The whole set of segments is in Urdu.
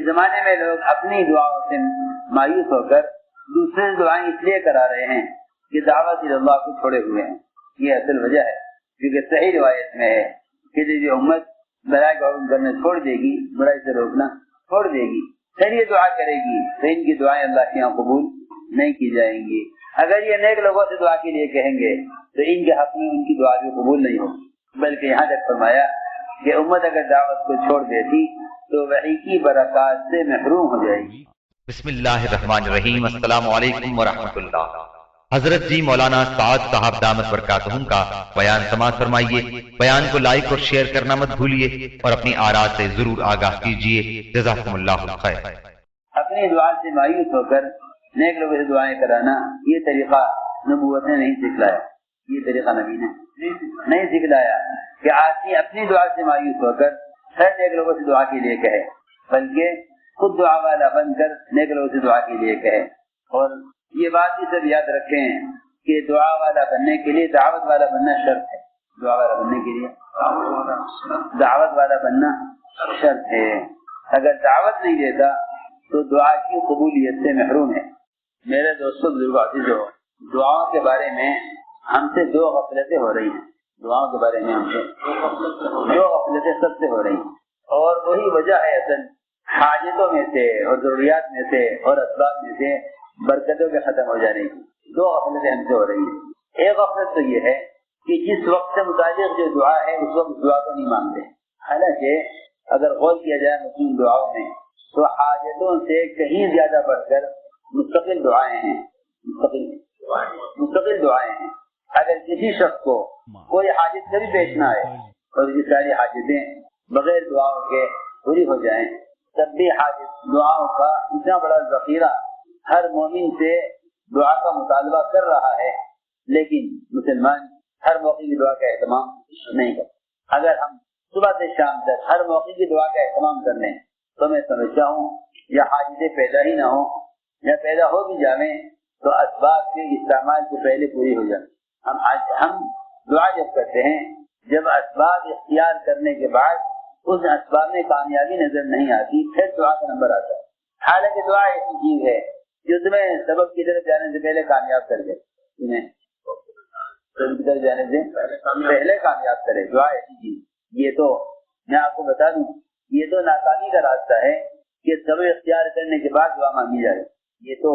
زمانے میں لوگ اپنی دعاؤں سے مایوس ہو کر دوسرے دعائیں اس لیے کرا رہے ہیں کہ دعوت اللہ کو چھوڑے ہوئے ہیں. یہ اصل وجہ ہے، کیونکہ صحیح روایت میں ہے کہ جو امت برائی کا حکم کرنا چھوڑ دے گی، برائی سے روکنا چھوڑ دے گی، پھر یہ دعا کرے گی تو ان کی دعائیں اللہ کے یہاں قبول نہیں کی جائیں گی. اگر یہ نیک لوگوں سے دعا کے لیے کہیں گے تو ان کے حق میں ان کی دعا بھی قبول نہیں ہوگی. بلکہ یہاں تک فرمایا کہ امت اگر دعوت کو چھوڑ دیتی تو وحی کی برکات سے محروم ہو جائے گی. بسم اللہ الرحمن الرحیم. السلام علیکم ورحمۃ اللہ. حضرت جی مولانا سعد صاحب دامت برکاتہم کا بیان سماعت فرمائیے. بیان کو لائک اور شیئر کرنا مت بھولیے اور اپنی آراء سے ضرور آگاہ کیجیے. جزاکم اللہ خیر. اپنی دعا سے مایوس ہو کر نیک لوگوں سے دعائیں کرانا یہ طریقہ نبوت نے نہیں سکھلایا، یہ طریقہ نبی نے نہیں سکھلایا کہ آدمی اپنی دعا سے مایوس ہو کر ہر نیک لوگوں سے دعا کے لیے کہے، بلکہ خود دعا والا بن کر نیک لوگوں سے دعا کے لیے کہے. اور یہ بات بھی سب یاد رکھیں کہ دعا والا بننے کے لیے دعوت والا بننا شرط ہے. دعا والا بننے کے لیے دعوت والا بننا شرط ہے. اگر دعوت نہیں دیتا تو دعا کی قبولیت سے محروم ہے. میرے دوستوں بزرگوں عزیزوں، دعاؤں کے بارے میں ہم سے دو غفلتیں ہو رہی ہیں. دعاؤں کے بارے میں ہم سے دو غفلتیں سب سے ہو رہی ہیں، اور وہی وجہ ہے اصل حاجتوں میں سے اور ضروریات میں سے اور اسباب میں سے برکتوں کے ختم ہو جانے کی. دو غفلتیں ہم سے ہو رہی ہیں. ایک غفلت تو یہ ہے کہ جس وقت سے متعلق جو دعا ہے اس وقت دعا کو نہیں مانگتے. حالانکہ اگر غور کیا جائے مسلم دعاؤں میں تو حاجتوں سے کہیں زیادہ بڑھ کر مستقل دعائیں ہیں. مستقل دعائیں ہیں. اگر کسی شخص کو کوئی حاجت کبھی پیش نہ آئے اور یہ ساری حاجتیں بغیر دعاؤں کے پوری ہو جائیں، تب بھی حاجت دعاؤں کا اتنا بڑا ذخیرہ ہر مومن سے دعا کا مطالبہ کر رہا ہے، لیکن مسلمان ہر موقع کی دعا کا اہتمام نہیں کرتا. اگر ہم صبح سے شام تک ہر موقع کی دعا کا اہتمام کر لیں تو میں سمجھتا ہوں یا حاجتیں پیدا ہی نہ ہوں یا پیدا ہو بھی جائیں تو اسباب کے استعمال سے پہلے پوری ہو جائیں. ہم دعا جب کرتے ہیں، جب اسباب اختیار کرنے کے بعد اس اسباب میں کامیابی نظر نہیں آتی پھر دعا کا نمبر آتا ہے. حالانکہ دعا ایسی چیز ہے جو تمہیں سبب کی طرف جانے سے پہلے کامیاب کر دے، تمہیں سبب کی طرف جانے سے پہلے کامیاب کرے. دعا ایسی چیز، یہ تو میں آپ کو بتا دوں، یہ تو ناکامی کا راستہ ہے کہ سبب اختیار کرنے کے بعد دعا مانگی جائے. یہ تو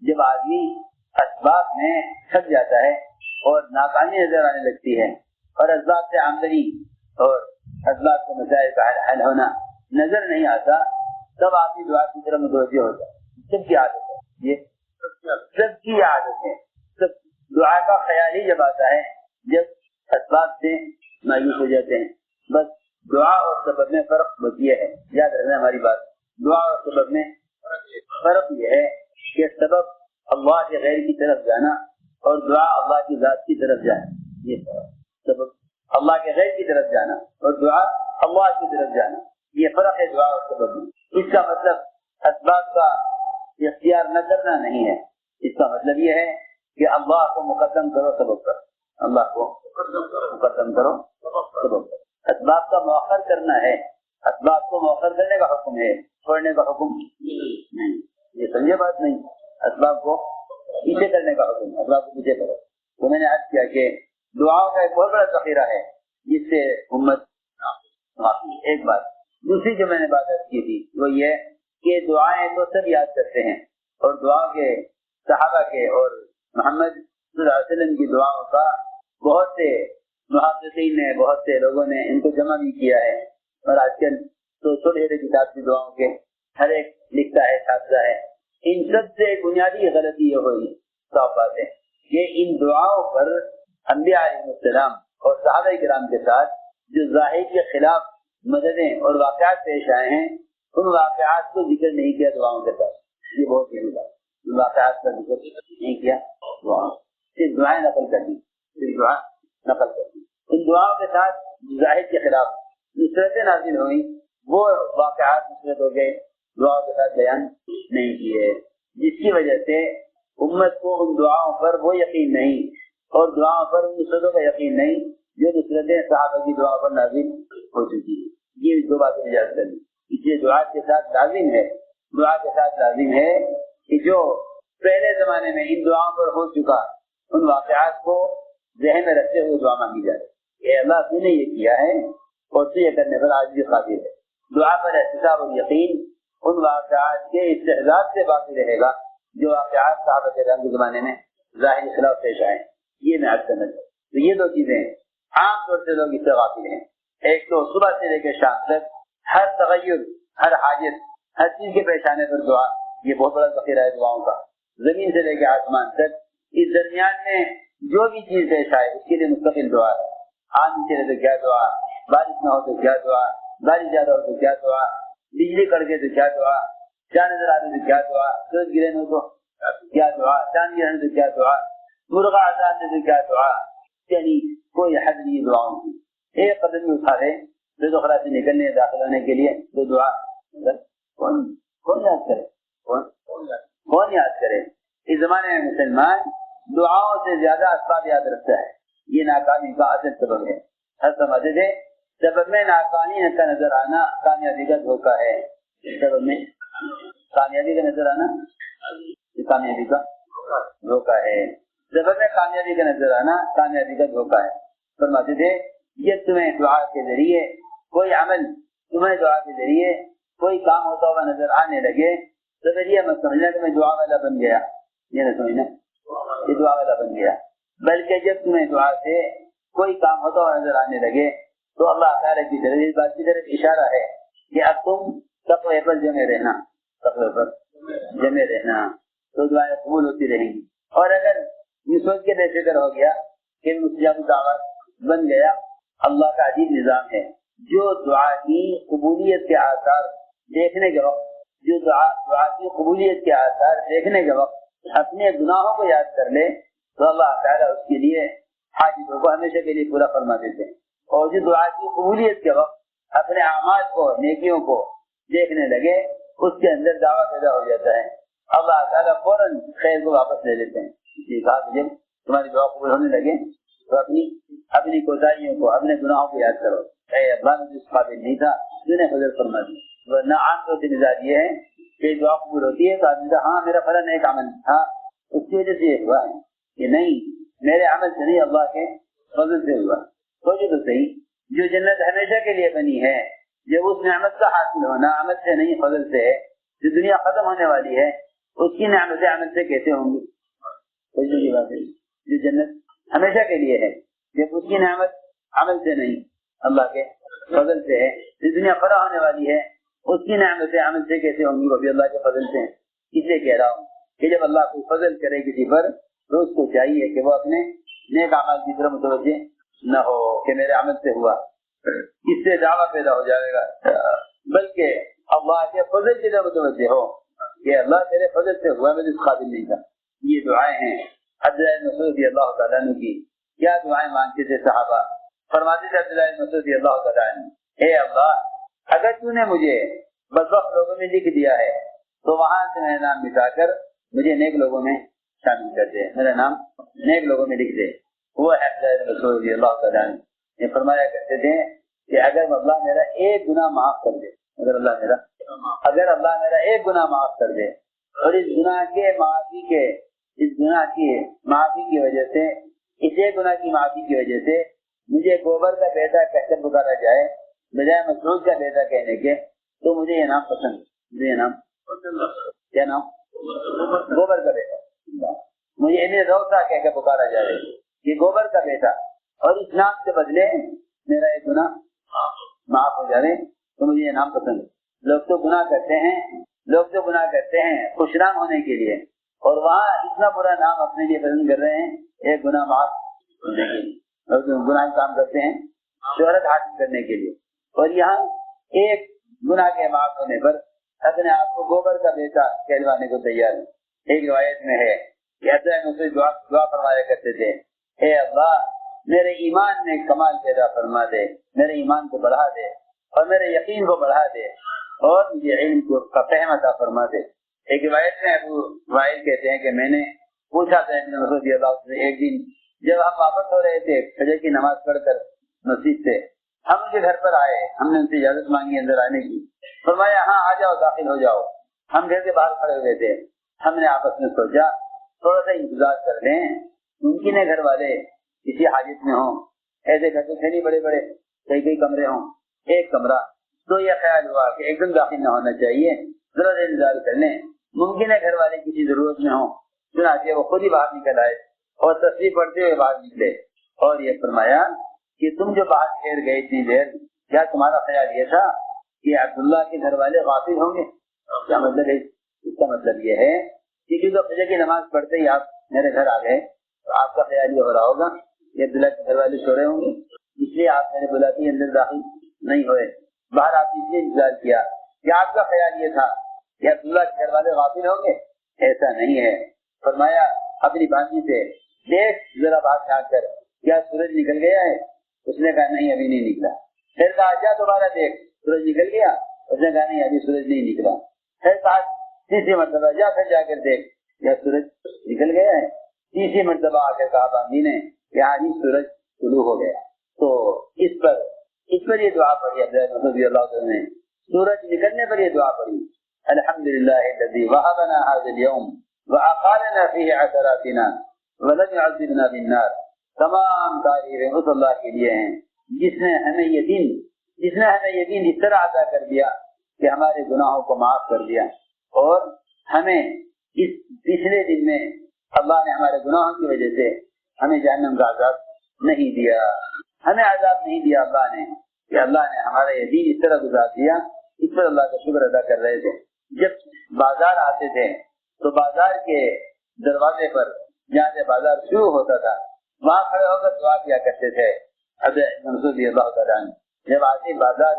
جب آدمی اسباب میں تھک جاتا ہے اور ناکامی نظر آنے لگتی ہے اور اسباب سے آمدنی اور اسباب کے مسائل کا حل ہونا نظر نہیں آتا، تب آدمی دعا کی طرف متوجہ ہوتا ہے. سب کی عادت ہے، یہ سب کی عادت ہے. سب دعا کا خیال ہی جب آتا ہے جب اسباب سے مایوس ہو جاتے ہیں. بس دعا اور سبب میں فرق بس یہ ہے، یاد رکھنا ہماری بات. دعا اور سبب میں فرق یہ ہے کہ سبب اللہ کے غیر کی طرف جانا اور دعا اللہ کی ذات کی طرف جانا. یہ سبب اللہ کے غیر کی طرف جانا اور دعا اللہ کی طرف جانا، یہ فرق ہے دعا اور سبب میں. اس کا مطلب اسباب کا اختیار نہ کرنا نہیں ہے. اس کا مطلب یہ ہے کہ اللہ کو مقدم کرو سبب پر، اللہ کو مقدم کرو سبب پر. اسباب کا مؤخر کرنا ہے، اسباب کو مؤخر کرنے کا حکم ہے، چھوڑنے کا حکم نہیں. یہ سمجھے بات نہیں. اسباب کو پیچھے کرنے کا حکم، اسباب کو پیچھے کرو. تو میں نے عرض کیا کہ دعاؤں کا ایک بہت بڑا ذخیرہ ہے جس سے امت معافی. ایک بات دوسری جو میں نے بات عرض کی تھی وہ یہ کہ دعائیں تو سب یاد کرتے ہیں، اور دعاؤں کے صحابہ کے اور محمد صلی اللہ علیہ وسلم کی دعاؤں کا بہت سے محققین نے، بہت سے لوگوں نے ان کو جمع بھی کیا ہے. اور آج کل تو چھوٹے چھوٹے کتاب کی دعاؤں کے ہر ایک لکھتا ہے، چھاپتا ہے. ان سب سے بنیادی غلطی یہ ہوئی، صاف بات ہے کہ ان دعاؤں پر انبیاء علیہ السلام اور صحابہ کرام کے ساتھ جو ظاہر کے خلاف مددیں اور واقعات پیش آئے ہیں ان واقعات کو ذکر نہیں کیا دعاؤں کے ساتھ. یہ بہت بڑی بات، ان واقعات کا ذکر نہیں کیا، صرف دعائیں نقل کر دی، صرف دعا نقل کر دی. ان دعاؤں کے ساتھ ظاہر کے خلاف نصرتیں نازل ہوئی، وہ واقعات نصرت ہو گئے، دعاؤں کے ساتھ بیان نہیں کیے، جس کی وجہ سے امت کو ان دعاؤں پر وہ یقین نہیں اور دعاؤں پر ان نصرتوں کا یقین نہیں جو نصرتیں صحابہ کی دعا پر نازل ہو چکی ہے. یہ دو باتیں یاد کرنی. اس لیے دعا کے ساتھ لازم ہے کہ جو پہلے زمانے میں ان دعاؤں پر ہو چکا ان واقعات کو ذہن میں رکھتے ہوئے دعا مانگی جائے کہ اللہ تو نے یہ کیا ہے اور تو یہ کرنے پر آج بھی قادر ہے. دعا پر احتساب اور یقین ان واقعات کے استحضار سے باقی رہے گا جو واقعات صحابہ کرام کے زمانے میں ظاہری خلاف پیش آئے. یہ میں عرض کرنا چاہتا ہوں. تو یہ دو چیزیں عام طور سے لوگ اس سے غافل ہیں. ایک تو صبح سے لے کے شام تک ہر تغیر ہر حاجت ہر چیز کے پیش آنے پر دعا, یہ بہت بڑا ذخیرہ ہے دعاؤں کا. زمین سے لے کے آسمان تک اس درمیان میں جو بھی چیز پیش آئے اس کے لیے مستقل دعا ہے. آندھی چلے تو کیا دعا, بارش نہ ہو تو کیا دعا, بارش زیادہ ہو تو کیا دعا, بجلی کڑکے تو کیا دعا, چاند نظر آنے تو کیا دعا, سورج گرہن ہو تو کیا دعا, چاند گرہن تو کیا دعا, مرغا آزاد نے تو کیا دعا. یعنی کوئی حد نہیں دعاؤں کی. ایک قدم بھی اٹھا لے تو خلا سے نکلنے داخل ہونے کے لیے تو دعا کون یاد کرے, کون یاد کرے. اس زمانے میں مسلمان دعاؤں سے زیادہ اسباب یاد رکھتا ہے. یہ ناکامی کا اصل سبب ہے. ہر سمجھے تھے سبب میں ناکامی کا نظر آنا کامیابی کا دھوکہ ہے. سبب میں کامیابی کا نظر آنا کامیابی کا دھوکہ ہے. سبب میں کامیابی کا نظر آنا کامیابی کا دھوکہ ہے. فرماتے تھے یہ تمہیں دعا کے ذریعے کوئی عمل, تمہیں دعا کے ذریعے کوئی کام ہوتا ہوا نظر آنے لگے تو پھر یہ مت سمجھنا کہ میں دعا والا بن گیا. یہ نہ سمجھنا یہ دعا والا بن گیا, بلکہ جب تمہیں دعا سے کوئی کام ہوتا ہوا نظر آنے لگے تو اللہ تعالیٰ کی طرف اس بات کی طرف اشارہ ہے کہ اب تم تقوی پر جمے رہنا, تقوی پر جمے رہنا تو دعائیں قبول ہوتی رہیں گی. اور اگر یہ سوچ کے بے فکر ہو گیا کہ مستجاب دعوت بن گیا, اللہ کا عجیب نظام ہے. جو دعا کی قبولیت کے آثار دیکھنے کے وقت, جو دعا کی قبولیت کے آثار دیکھنے کے وقت اپنے گناہوں کو یاد کر لے تو اللہ تعالیٰ اس کے لیے حاجتوں کو ہمیشہ کے لیے پورا فرما دیتے ہیں. اور جو دعا کی قبولیت کے وقت اپنے اعمال کو, نیکیوں کو دیکھنے لگے اس کے اندر دعویٰ پیدا ہو جاتا ہے. اللہ تعالیٰ فوراً خیر کو واپس لے لیتے ہیں. کہا کہ جب تمہاری دعا قبول ہونے لگے تو اپنی کوتاہیوں کو, اپنے گناہوں کو یاد کرو. اے اللہ نے جس قابل نہیں تھا تو نے فضل فرما دی. ورنہ عام طور سے مزاج یہ ہے کہ دعا قبول ہوتی ہے تو آدمی ہاں میرا فلاں ایک عمل تھا اس کی وجہ سے یہ ہوا ہے, کہ نہیں میرے عمل سے نہیں اللہ کے فضل سے ہوا. سوچو تو صحیح, جو جنت ہمیشہ کے لیے بنی ہے جب اس نعمت کا حاصل ہونا عمل سے نہیں فضل سے ہے, جو دنیا ختم ہونے والی ہے اس کی نعمتیں عمل سے کیسے ہوں گی. جو جنت ہمیشہ کے لیے ہے جب اس کی نعمت عمل سے نہیں اللہ کے فضل سے ہے, جو دنیا فنا ہونے والی ہے اس کی نعمتیں عمل سے کیسے ہوں گی, وہ بھی اللہ کے فضل سے. اس لیے کہہ رہا ہوں کہ جب اللہ کو فضل کرے کسی پر تو اس کو چاہیے کہ وہ اپنے نیک اعمال کی طرف متوجہ نہ ہو کہ میرے عمل سے ہوا, اس سے دعویٰ پیدا ہو جائے گا, بلکہ اللہ کے فضل کی طرف متوجہ ہو کہ اللہ تیرے فضل سے ہوا, میں اس قابل نہیں تھا. یہ دعائیں ہیں عبداللہ بن مسعود رضی اللہ تعالیٰ عنہ کی. کیا دعائیں مانگتے تھے صحابہ. فرماتے تھے عبداللہ بن مسعود رضی اللہ تعالیٰ عنہ, اے اللہ اگر تو نے مجھے بدبخت لوگوں میں لکھ دیا ہے تو وہاں سے میرا نام مٹا کر مجھے نیک لوگوں میں شامل کر دے, میرا نام نیک لوگوں میں لکھ دے. وہ عبداللہ بن مسعود رضی اللہ تعالیٰ عنہ یہ فرمایا کرتے تھے کہ اگر اللہ میرا ایک گناہ معاف کر دے, اگر اللہ میرا ایک گناہ معاف کر دے اور اس گناہ کی معافی کی وجہ سے, اس ایک گناہ کی معافی کی وجہ سے مجھے گوبر کا بیٹا کہہ کر پکارا جائے بجائے مسعود کا بیٹا کہنے کے, تو مجھے یہ نام پسند, مجھے یہ نام کیا نام گوبر کا بیٹا, مجھے انہیں روتا کہہ کے پکارا جائے کہ گوبر کا بیٹا, اور اس نام سے بدلے میرا ایک گناہ معاف ہو جائے تو مجھے یہ نام پسند. لوگ تو گناہ کرتے ہیں خوشنام ہونے کے لیے, اور وہاں اتنا برا نام اپنے لیے پسند کر رہے ہیں ایک گناہ معاف ہونے کے لیے. گناہ کام کرتے ہیں شہرت حاصل کرنے کے لیے, اور یہاں ایک گناہ کے معاف ہونے پر اپنے آپ کو گوبر کا بیٹا کہلوانے کو تیار ہے. ایک روایت میں ہے کہ حضرت دعا فرمایا کرتے تھے, اے اللہ میرے ایمان میں کمال پیدا فرما دے, میرے ایمان کو بڑھا دے اور میرے یقین کو بڑھا دے اور مجھے علم کو فہم عطا فرما دے. ایک روایت میں ابو وائل کہتے ہیں کہ میں نے پوچھا تھا ابن مسعود رضی اللہ عنہ سے ایک دن جب ہم واپس ہو رہے تھے فجر کی نماز پڑھ کر مسجد سے, ہم ان کے گھر پر آئے، ہم نے ان سے اجازت مانگی اندر آنے کی، فرمایا ہاں آ جاؤ داخل ہو جاؤ۔ ہم گھر کے باہر کھڑے ہوئے تھے، ہم نے آپس میں سوچا تھوڑا سا انتظار کر لیں، ممکن ہے گھر والے کسی حاجت میں ہوں، ایسے گھر تو تھے نہیں بڑے بڑے، کئی کمرے ہوں، ایک کمرہ، تو یہ خیال ہوا کہ ایک دم داخل نہ ہونا چاہیے، ذرا دیر انتظار کر لیں، ممکن ہے گھر والے کسی ضرورت میں ہوں۔ چنانچہ وہ خود ہی باہر نکل آئے اور تصویر پڑھتے ہوئے باہر نکلے اور یہ فرمایا کہ تم جو باہر ٹھہر گئے اتنی دیر، کیا تمہارا خیال یہ تھا کہ عبداللہ کے گھر والے غافل ہوں گے؟ کیا مطلب ہے اس کا؟ مطلب یہ ہے کہ کیونکہ فجر کی نماز پڑھتے ہی آپ میرے گھر آ گئے تو آپ کا خیال یہ ہو رہا ہوگا کہ عبداللہ کے گھر والے سو رہے ہوں گے، اس لیے آپ میرے بلا کے اندر داخل نہیں ہوئے، باہر آپ نے اس لیے انتظار کیا کہ آپ کا خیال یہ تھا کہ عبداللہ کے گھر والے غافل ہوں گے؟ ایسا نہیں ہے۔ فرمایا اپنی بانجی سے دیکھ ذرا باہر جھانک کر کیا سورج نکل گیا ہے؟ اس نے کہا نہیں ابھی نہیں نکلا۔ پھر کہا جا دوبارہ دیکھ سورج نکل گیا؟ اس نے کہا نہیں ابھی سورج نہیں نکلا۔ پھر کہا تیسری مرتبہ جا پھر جا کر دیکھ کیا سورج نکل گیا ہے؟ تیسری مرتبہ آ کر کہا بانجی نے کہ ہاں جی سورج طلوع ہو گیا۔ تو اس پر یہ دعا پڑھی عبداللہ رضی اللہ عنہ نے، سورج نکلنے پر یہ دعا پڑھی، الحمدللہ الذی وہبنا ھذا اليوم وأقالنا فيه عثراتنا ولم يعذبنا بالنار۔ تمام تعریفیں اس اللہ کے لیے ہیں جس نے ہمیں یہ دن اس طرح عطا کر دیا کہ ہمارے گناہوں کو معاف کر دیا، اور ہمیں اس پچھلے دن میں اللہ نے ہمارے گناہوں کی وجہ سے ہمیں جہنم کا عذاب نہیں دیا، ہمیں عذاب نہیں دیا اللہ نے، کہ اللہ نے ہمارا یہ دن اس طرح گزار دیا۔ اس پر اللہ کا شکر ادا کر رہے تھے۔ جب بازار آتے تھے تو بازار کے دروازے پر جہاں سے بازار شروع ہوتا تھا وہاں کھڑے ہو کر دعا کیا کرتے تھے۔ رضی اللہ تعالیٰ عنہ جب آتے بازار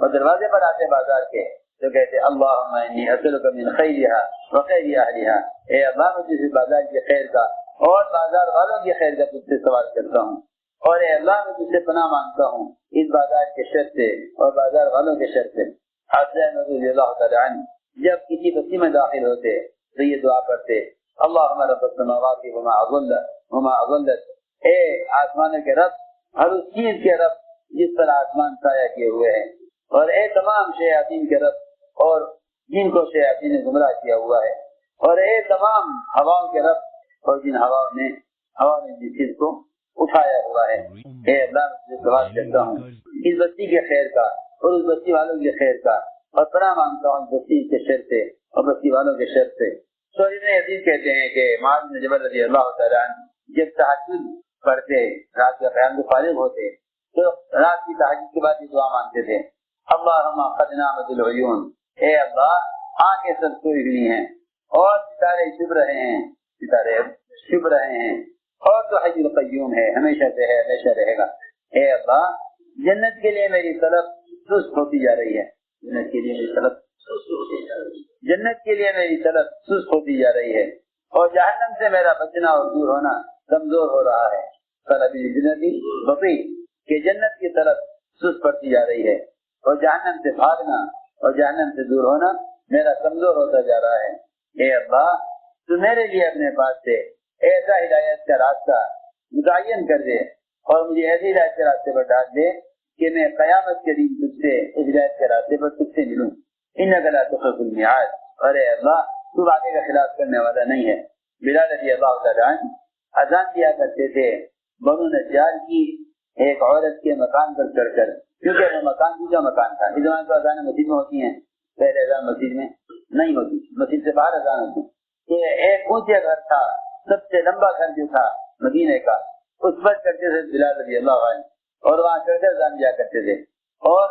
اور دروازے پر آتے بازار کے تو کہتے اللہم انی اسألک من خیرہا وخیر اہلہا، اے اللہ مجھے اس بازار کے خیر کا اور بازار والوں کے خیر کا تجھ سے سوال کرتا ہوں، اور اے اللہ میں تجھ سے پناہ مانگتا ہوں اس بازار کے شر سے اور بازار والوں کے شر سے۔ حضرت رضی اللہ تعالیٰ عنہ جب کسی بستی میں داخل ہوتے تو یہ دعا کرتے اللہم رب السماوات وما اضلت، اے آسمانوں کے رب، ہر اس چیز کے رب جس پر آسمان سایہ کیے ہوئے ہیں، اور اے تمام شیاطین کے رب اور جن کو شیاطین نے گمراہ کیا ہوا ہے، اور اے تمام ہواؤں کے رب اور جن ہوا نے جس چیز کو اٹھایا ہوا ہے، اے اللہ میں سوال کرتا ہوں اس بستی کے خیر کا اور اس بستی والوں کے خیر کا، اور پناہ مانگتا ہوں بستی کے شر سے اور بستی والوں کے شر سے۔ تو ابن عزیز کہتے ہیں کہ معاذ بن جبل رضی اللہ تعالیٰ عنہ جب تہجد پڑھتے، رات کے قیام سے فارغ ہوتے تو رات کی تہجد کے بعد یہ دعا مانگتے تھے اللہم قد نامت العیون، اے اللہ آنکھیں سب سوئی ہوئی ہیں اور ستارے چھپ رہے ہیں اور تو حی القیوم ہے، ہمیشہ سے ہے ہمیشہ رہے گا۔ اے اللہ جنت کے لیے میری طلب سست ہوتی جا رہی ہے، جنت کے لیے میری طلب سست ہوتی جا رہی ہے، اور جہنم سے میرا بچنا اور دور ہونا کمزور ہو رہا ہے۔ طلب جنتی بطیء کہ جنت کی طلب سست پڑتی جا رہی ہے، اور جہنم سے بھاگنا اور جہنم سے دور ہونا میرا کمزور ہوتا جا رہا ہے۔ اے اللہ تو میرے لیے اپنے پاس سے ایسا ہدایت کا راستہ متعین کر دے اور مجھے ایسی ہدایت کے راستے پر ڈال دے کہ میں قیامت کے دن تجھ سے اس ہدایت کے راستے پر تجھ سے ملوں۔ انک لا تخلف المیعاد، اور اے اللہ تو وعدے کا خلاف کرنے والا نہیں ہے۔ بلال رضی اللہ تعالیٰ عنہ اذان دیا کرتے تھے بنو نجار کی ایک عورت کے مکان پر چڑھ کر، کیونکہ وہ مکان دوسرا مکان تھا۔ اس زمانے تو اذانیں مسجد میں ہوتی ہیں، پہلے اذان مسجد میں نہیں ہوتی، مسجد سے باہر اذان ہوتی۔ یہ ایک اونچے گھر تھا، سب سے لمبا گھر جو تھا مدینے کا، اس پر چڑھتے تھے بلال رضی اللہ عنہ، اور وہاں چڑھ کر اذان دیا کرتے تھے، اور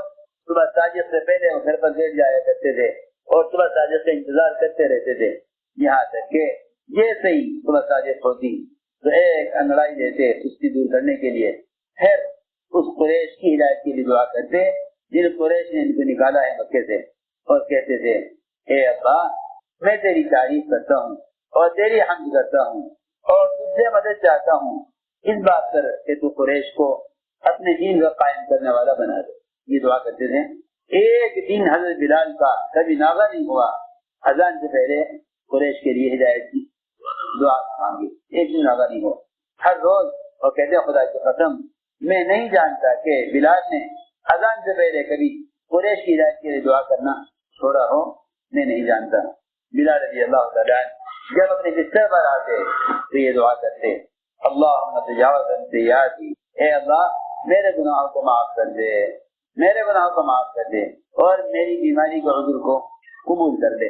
صبح ساجد سے پہلے وہ گھر پر لیٹ جایا کرتے تھے اور صبح ساجد کا انتظار کرتے رہتے تھے، یہاں تک کہ جیسے ہی صبح ساجد ہوتی تو ایک انگڑائی دیتے سستی دور کرنے کے لیے، پھر اس قریش کی ہدایت کے لیے دعا کرتے جن قریش نے ان کو نکالا ہے مکے سے، اور کہتے تھے اے اللہ میں تیری تعریف کرتا ہوں اور تیری حمد کرتا ہوں اور تجھ سے مدد چاہتا ہوں اس بات پر کہ تو قریش کو اپنے دین کا قائم کرنے والا بنا دے۔ یہ دعا کرتے تھے۔ ایک دن حضرت بلال کا کبھی ناغہ نہیں ہوا اذان سے پہلے قریش کے لیے ہدایت کی دعا مانگی، ایک دن ناغہ نہیں ہوا، ہر روز۔ اور کہتے خدا کی قسم میں نہیں جانتا کہ بلال نے اذان سے پہلے کبھی قریش کی ہدایت کے لیے دعا کرنا چھوڑا ہو میں نہیں جانتا. بلال رضی اللہ تعالیٰ جب اپنے بستر پر آتے تو یہ دعا کرتے اللہم تجاوز عن سیئاتی، اے اللہ میرے گناہوں کو معاف کر دے، میرے گناہوں کو معاف کر دے اور میری بیماری کے عذر کو قبول کر دے.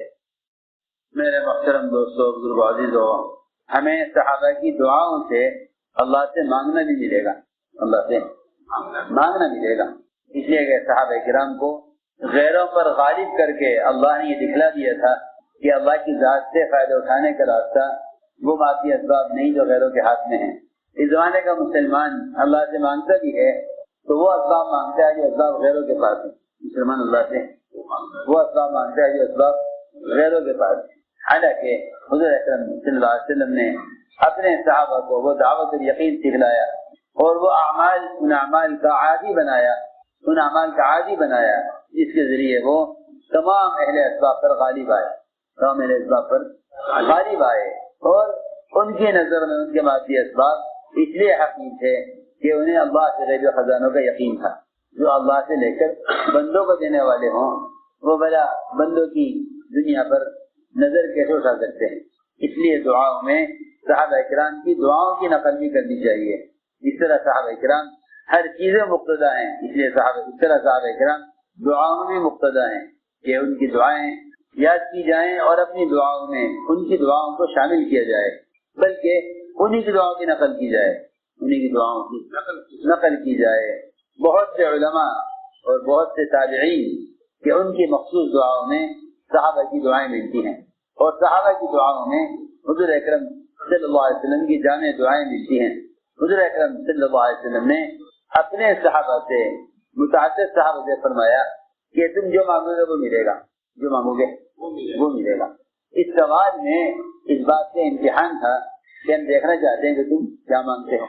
میرے محترم دوستو، بزرگ عزیزو، ہمیں صحابہ کی دعاؤں سے اللہ سے مانگنا بھی ملے گا، اللہ سے مانگنا ملے گا. اس لیے کہ صحابہ کرام کو غیروں پر غالب کر کے اللہ نے یہ دکھلا دیا تھا کہ اللہ کی ذات سے فائدہ اٹھانے کا راستہ وہ باقی اسباب نہیں جو غیروں کے ہاتھ میں ہیں. اس زمانے کا مسلمان اللہ سے مانگتا بھی ہے تو وہ اسباب مانگتا ہے جو اسباب غیروں کے پاس ہیں. مسلمان اللہ سے وہ اسباب مانگتا ہے جو اسباب غیروں کے پاس ہیں. حالانکہ حضور اکرم صلی اللہ علیہ وسلم نے اپنے صحابہ کو وہ دعوت یقین سکھلایا اور وہ ان اعمال کا عادی بنایا جس کے ذریعے وہ تمام اہل اسباب پر غالب آئے اور ان کی نظر میں ان کے مادی اسباب اس لیے حقیق تھے کہ انہیں اللہ سے غیب خزانوں کا یقین تھا جو اللہ سے لے کر بندوں کو دینے والے ہوں وہ بلا بندوں کی دنیا پر نظر کیسے اٹھا سکتے ہیں. اس لیے دعاؤں میں صحابہ کرام کی دعاؤں کی نقل بھی کرنی چاہیے. اس طرح صحابہ کرام ہر چیزیں مقتدا ہیں، اس لیے صحابہ کرام دعاؤں میں بھی مقتدا ہیں کہ ان کی دعائیں یاد کی جائیں اور اپنی دعاؤں میں ان کی دعاؤں کو شامل کیا جائے، بلکہ انہی کی دعاؤں کی نقل کی جائے. بہت سے علماء اور بہت سے تابعین کہ ان کی مخصوص دعاؤں میں صحابہ کی دعائیں ملتی ہیں اور صحابہ کی دعاؤں میں حضور اکرم صلی اللہ علیہ وسلم کی جامع دعائیں ملتی ہیں. حضور اکرم صلی اللہ علیہ وسلم نے اپنے صحابہ سے متعدد صحابہ سے فرمایا کہ تم جو مانگو گے وہ ملے گا، جو مانگو گے وہ ملے گا. اس سوال میں اس بات سے امتحان تھا کہ ہم دیکھنا چاہتے ہیں کہ تم کیا مانگتے ہو،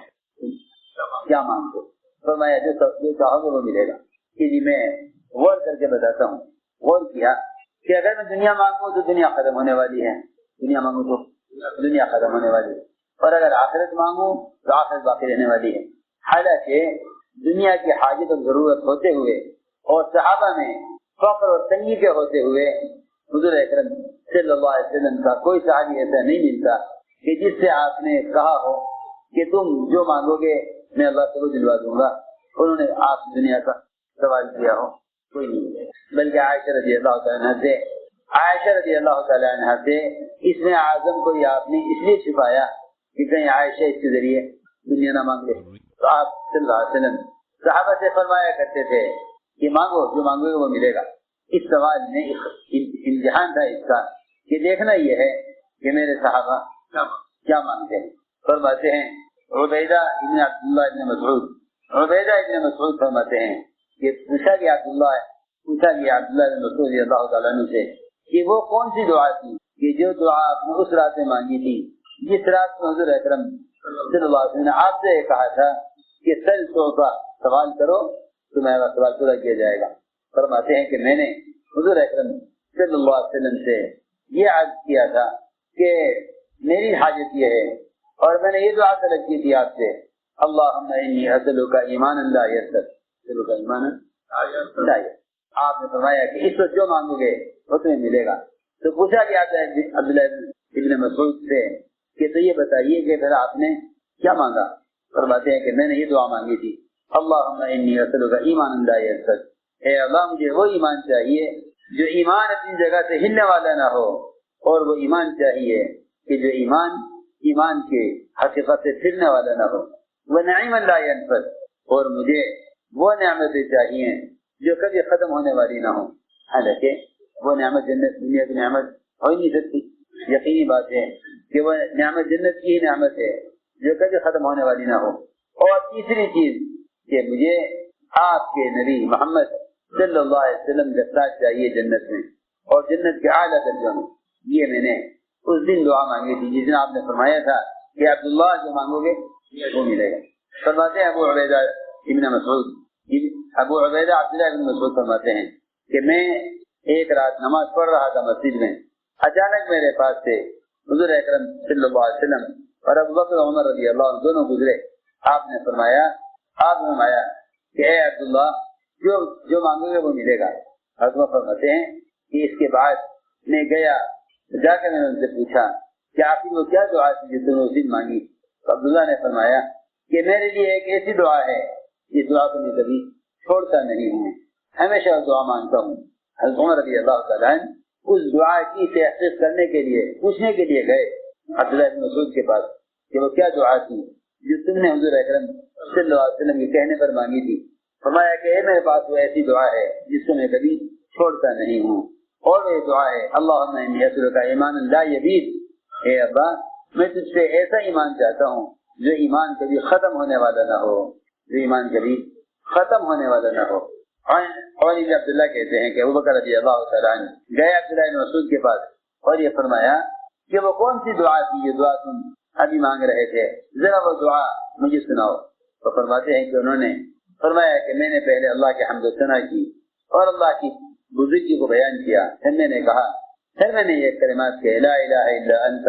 فرمایا جو چاہو گے وہ ملے گا. کہ میں غور کر کے بتاتا ہوں. غور کیا کہ اگر میں دنیا مانگوں تو دنیا ختم ہونے والی ہے، اور اگر آخرت مانگوں تو آخرت باقی رہنے والی ہے. حالانکہ دنیا کی حاجت اور ضرورت ہوتے ہوئے اور صحابہ میں فقر اور تنگی کے ہوتے ہوئے حضور اکرم صلی اللہ علیہ وسلم کا کوئی صحابی ایسا نہیں ملتا کہ جس سے آپ نے کہا ہو کہ تم جو مانگو گے میں اللہ سے وہ دلوا دوں گا. انہوں نے آپ دنیا کا سوال کیا ہو، کوئی نہیں. بلکہ عائشہ رضی اللہ تعالیٰ عنہ سے اس میں اعظم کو آپ نے اس لیے چھپایا کہ کہیں عائشہ اس کے ذریعے دنیا نہ مانگے. تو آپ صلی اللہ علیہ وسلم صحابہ سے فرمایا کرتے تھے کہ مانگو، جو مانگو گے وہ ملے گا. اس سوال میں امتحان تھا اس کا کہ دیکھنا یہ ہے کہ میرے صحابہ کیا مانگتے ہیں. فرماتے ہیں عبیدہ ابن مسعود فرماتے ہیں کہ پوچھا گیا عبداللہ بن مسعود رضی اللہ تعالیٰ عنہ سے کہ وہ کون سی دعا تھی کہ جو دعا آپ نے اس رات میں مانگی تھی جس رات میں حضور اکرم صلی اللہ علیہ وسلم نے آپ سے کہا تھا کہ سل توبہ، سوال کرو تمہارا سوال پورا کیا جائے گا. فرماتے ہیں کہ میں نے حضور اکرم صلی اللہ علیہ وسلم سے یہ عرض کیا تھا کہ میری حاجت یہ ہے اور میں نے یہ دعا طلب کی تھی آپ سے اللہم انی اسألک ایمانا لا یسر. آپ نے فرمایا کہ اس وقت جو مانگو گے وہ تمہیں ملے گا. تو پوچھا گیا تھا عبداللہ ابن مسعود سے کہ تو یہ بتائیے کہ پھر آپ نے کیا مانگا. فرماتے ہیں کہ میں نے یہ دعا مانگی تھی اللہم انی اسألک ایمانا لا یسر، اے اللہ مجھے وہ ایمان چاہیے جو ایمان اپنی جگہ سے ہلنے والا نہ ہو، اور وہ ایمان چاہیے کہ جو ایمان کے حقیقت سے پھرنے والا نہ ہو. وَنَعِمًا لَا يَنْفَدُ، اور مجھے وہ نعمتیں چاہیے جو کبھی ختم ہونے والی نہ ہو. حالانکہ وہ نعمت جنت دنیا کی نعمت ہو ہی نہیں سکتی. یقینی بات ہے کہ وہ نعمت جنت کی ہی نعمت ہے جو کبھی ختم ہونے والی نہ ہو. اور تیسری چیز کہ مجھے آپ کے نبی محمد صلی اللہ علیہ وسلم کا ساتھ چاہیے جنت میں اور جنت کے اعلیٰ درجوں میں. یہ میں نے اس دن دعا مانگی تھی جس دن آپ نے فرمایا تھا کہ عبداللہ جو مانگو گے وہ ملے گا. فرماتے ہیں ابو عبیدہ عبداللہ ابن مسعود فرماتے ہیں کہ میں ایک رات نماز پڑھ رہا تھا مسجد میں، اچانک میرے پاس سے حضور اکرم صلی اللہ علیہ وسلم اور ابو بکر عمر رضی اللہ عنہ دونوں گزرے. آپ نے فرمایا کہ اے عبداللہ جو مانگو گے وہ ملے گا۔ حضرت فرماتے ہیں کہ اس کے بعد میں گیا، جا کر میں نے ان سے پوچھا کہ آخر وہ کیا دعا تھی جو تم نے اس دن مانگی؟ تو عبداللہ نے فرمایا کہ میرے لیے ایک ایسی دعا ہے جس دعا کو میں کبھی چھوڑتا نہیں ہوں، ہمیشہ دعا مانگتا ہوں۔ حضرت عمر رضی اللہ تعالیٰ عنہ اس دعا کی تحقیق کرنے کے لیے پوچھنے کے لیے گئے عبداللہ بن مسعود کے پاس کہ وہ کیا دعا تھی جو تم نے حضور اکرم صلی اللہ علیہ وسلم کے کہنے پر مانگی تھی؟ فرمایا کہ میرے پاس وہ ایسی دعا ہے جس کو میں کبھی چھوڑتا نہیں ہوں، اور وہ دعا ہے اللہم انی اسألک ایمانا لا یبید، اے اللہ میں تجھ سے ایسا ایمان چاہتا ہوں جو ایمان کبھی ختم ہونے والا نہ ہو، جو ایمان کبھی ختم ہونے والا نہ ہو۔ اور ابن عبداللہ کہتے ہیں کہ ابوبکر رضی اللہ تعالیٰ عنہ گئے عبداللہ بن مسعود کے پاس اور یہ فرمایا کہ وہ کون سی دعا تھی یہ دعا تم ابھی مانگ رہے تھے، ذرا وہ دعا مجھے سناؤ۔ تو فرماتے ہیں کہ انہوں نے فرمایا کہ میں نے پہلے اللہ کے حمد و ثنا کی اور اللہ کی بزرگی کو بیان کیا، پھر میں نے کہا، پھر میں نے یہ کلمات کہے لا الہ الا انت،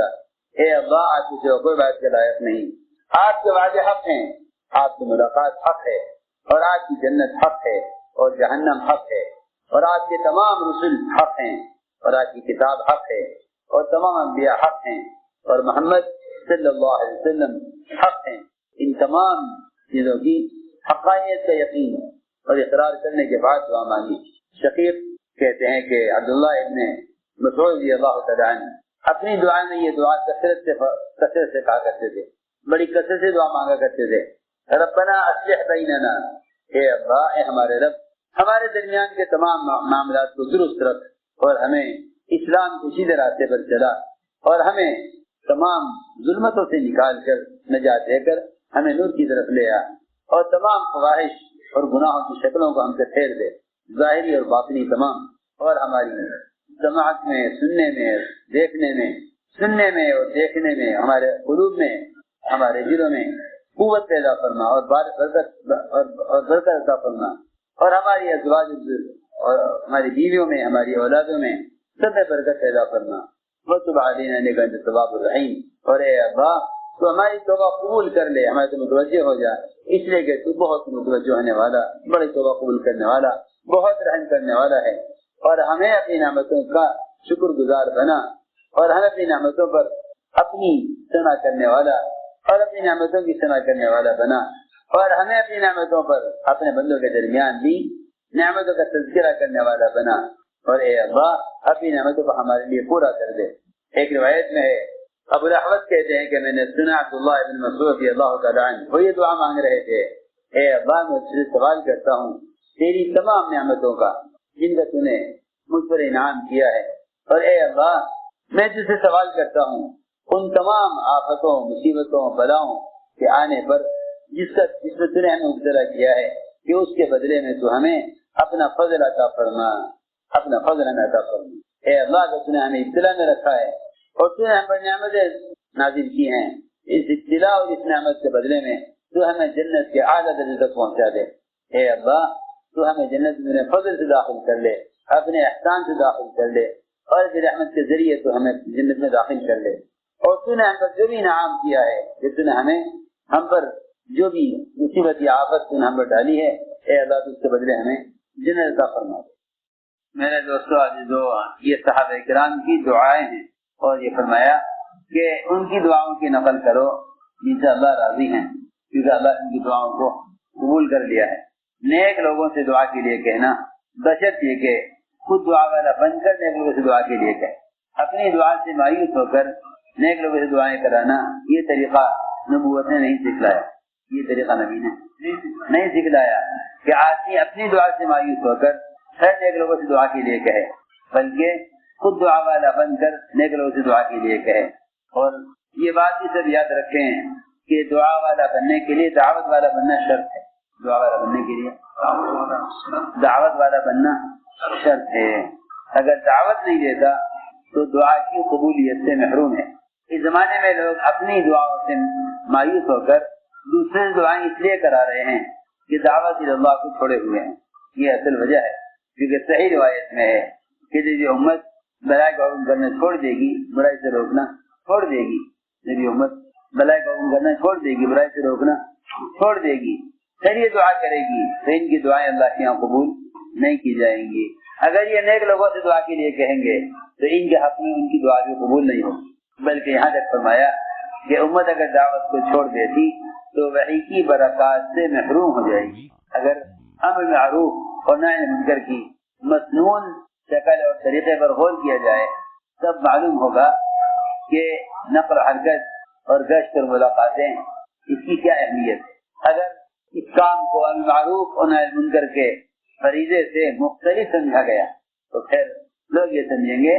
اے اللہ آپ سے کوئی بات کے لائق نہیں، آپ کے وعدے حق ہیں، آپ کی ملاقات حق ہے، اور آپ کی جنت حق ہے اور جہنم حق ہے، اور آپ کے تمام رسول حق ہیں، اور آپ کی کتاب حق ہے، اور تمام انبیاء حق ہیں، اور محمد صلی اللہ علیہ وسلم حق ہیں۔ ان تمام چیزوں کی حقانیت کا یقین اور اقرار کرنے کے بعد دعا مانگی۔ شقیق کہتے ہیں کہ عبداللہ ابن مسعود رضی اللہ تعالیٰ عنہ اپنی دعا میں یہ دعا کثرت سے کہا کرتے تھے، بڑی کثرت سے دعا مانگا کرتے تھے، ربنا اصلح بیننا، اے اللہ اے ہمارے رب ہمارے درمیان کے تمام معاملات کو درست رکھ اور ہمیں اسلام کے سیدھے راستے پر چلا اور ہمیں تمام ظلمتوں سے نکال کر نجات دے کر ہمیں نور کی طرف لے آ، اور تمام فواحش اور گناہوں کی شکلوں کو ہم سے پھیر دے، ظاہری اور باطنی تمام، اور ہماری سماعت میں، سننے میں، دیکھنے میں، سننے میں اور دیکھنے میں، ہمارے قلوب میں، ہمارے دلوں میں قوت پیدا فرما اور برکت عطا فرما، اور ہماری ازواج اور ہماری بیویوں میں، ہماری اولادوں میں سب میں برکت پیدا فرما، وتب علینا انک انت التواب الرحیم، اور اے اللہ تو ہماری توبہ قبول کر لے، ہمارے تو متوجہ ہو جا، اس لیے کہ تو بہت متوجہ ہونے والا، بڑی توبہ قبول کرنے والا، بہت رحم کرنے والا ہے، اور ہمیں اپنی نعمتوں کا شکر گزار بنا، اور ہمیں اپنی نعمتوں پر اپنی ثنا کرنے والا اور اپنی نعمتوں کی ثنا کرنے والا بنا، اور ہمیں اپنی نعمتوں پر اپنے بندوں کے درمیان بھی نعمتوں کا تذکرہ کرنے والا بنا، اور اے اللہ اپنی نعمتوں کو ہمارے لیے پورا کر دے۔ ایک روایت میں ہے ابو الاحوص کہتے ہیں کہ میں نے سنا عبداللہ بن مسعود رضی اللہ تعالیٰ عنہ وہ یہ دعا مانگ رہے تھے، اے اللہ میں تجھ سے سوال کرتا ہوں تیری تمام نعمتوں کا جن کا تو نے مجھ پر انعام کیا ہے، اور اے اللہ میں تجھ سے سوال کرتا ہوں ان تمام آفتوں، مصیبتوں، بلاؤں کے آنے پر جس میں تو نے ہمیں مبتلا کیا ہے، کہ اس کے بدلے میں تو ہمیں اپنا فضل عطا فرما، اپنا فضل ہمیں عطا فرما۔ اے اللہ کہ تو نے ہمیں ابتلا میں رکھا ہے اور تو نے ہم پر نعمتیں نازل کی ہیں، اس ابتلا اور اس نعمت کے بدلے میں تو ہمیں جنت کے اعلیٰ درجے تک پہنچا دے۔ اے اللہ تو ہمیں جنت میں فضل سے داخل کر لے، اپنے احسان سے داخل کر لے، اور پھر رحمت کے ذریعے تو ہمیں جنت میں داخل کر لے، اور تو نے ہم پر جو بھی انعام کیا ہے، کہ تو نے ہم پر جو بھی مصیبت یا آفت تو نے ہم پر ڈالی ہے، اے اللہ تو اس کے بدلے ہمیں جنت عطا فرما دے۔ میرے دوستو عزیزو، یہ صحابہ کرام کی دعائیں ہیں، اور یہ فرمایا کہ ان کی دعاؤں کی نقل کرو جن سے اللہ راضی ہیں، کیونکہ اللہ ان کی دعاؤں کو قبول کر لیا ہے۔ نیک لوگوں سے دعا کے لیے کہنا، بشرط یہ کہ خود دعا والا بن کر نیک لوگوں سے دعا کے لیے کہے، اپنی دعا سے مایوس ہو کر نیک لوگوں سے دعائیں کرانا یہ طریقہ نبوت نے نہیں سکھلایا، یہ طریقہ نبی نے نہیں سکھلایا کہ آدمی اپنی دعا سے مایوس ہو کر ہر نیک لوگوں سے دعا کے لیے کہے، بلکہ خود دعا والا بن کر نیک لوگوں سے دعا کے لیے کہے۔ اور یہ بات بھی سب یاد رکھیں کہ دعا والا بننے کے لیے دعوت والا بننا شرط ہے، دعا والا بننے کے لیے دعوت والا بننا شرط ہے۔ اگر دعوت نہیں دیتا تو دعا کی قبولیت سے محروم ہے۔ اس زمانے میں لوگ اپنی دعاؤں سے مایوس ہو کر دوسرے دعائیں اس لیے کرا رہے ہیں کہ دعوت اللہ کو چھوڑے ہوئے ہیں، یہ اصل وجہ ہے، کیونکہ صحیح روایت میں ہے کہ جو امت بلائی کا حکم کرنا چھوڑ دے گی، برائی سے روکنا چھوڑ دے گی، جب یہ امت بلائی کا حکم کرنا چھوڑ دے گی، برائی سے روکنا چھوڑ دے گی، پھر یہ دعا کرے گی تو ان کی دعائیں اللہ کے یہاں قبول نہیں کی جائیں گی. اگر یہ نیک لوگوں سے دعا کے لیے کہیں گے تو ان کے حق میں ان کی دعا بھی قبول نہیں ہوگی. بلکہ یہاں تک فرمایا کہ امت اگر دعوت کو چھوڑ دیتی تو وحی کی برکات سے محروم ہو جائے گی. اگر امر معروف اور نہی منکر کی مسنون شکل اور طریقے پر غور کیا جائے تب معلوم ہوگا کہ نقل و حرکت اور گشت اور ملاقاتیں اس کی کیا اہمیت ہے. اگر اس کام کو امر معروف اور نہی منکر کے فریضے سے مختلف سمجھا گیا تو پھر لوگ یہ سمجھیں گے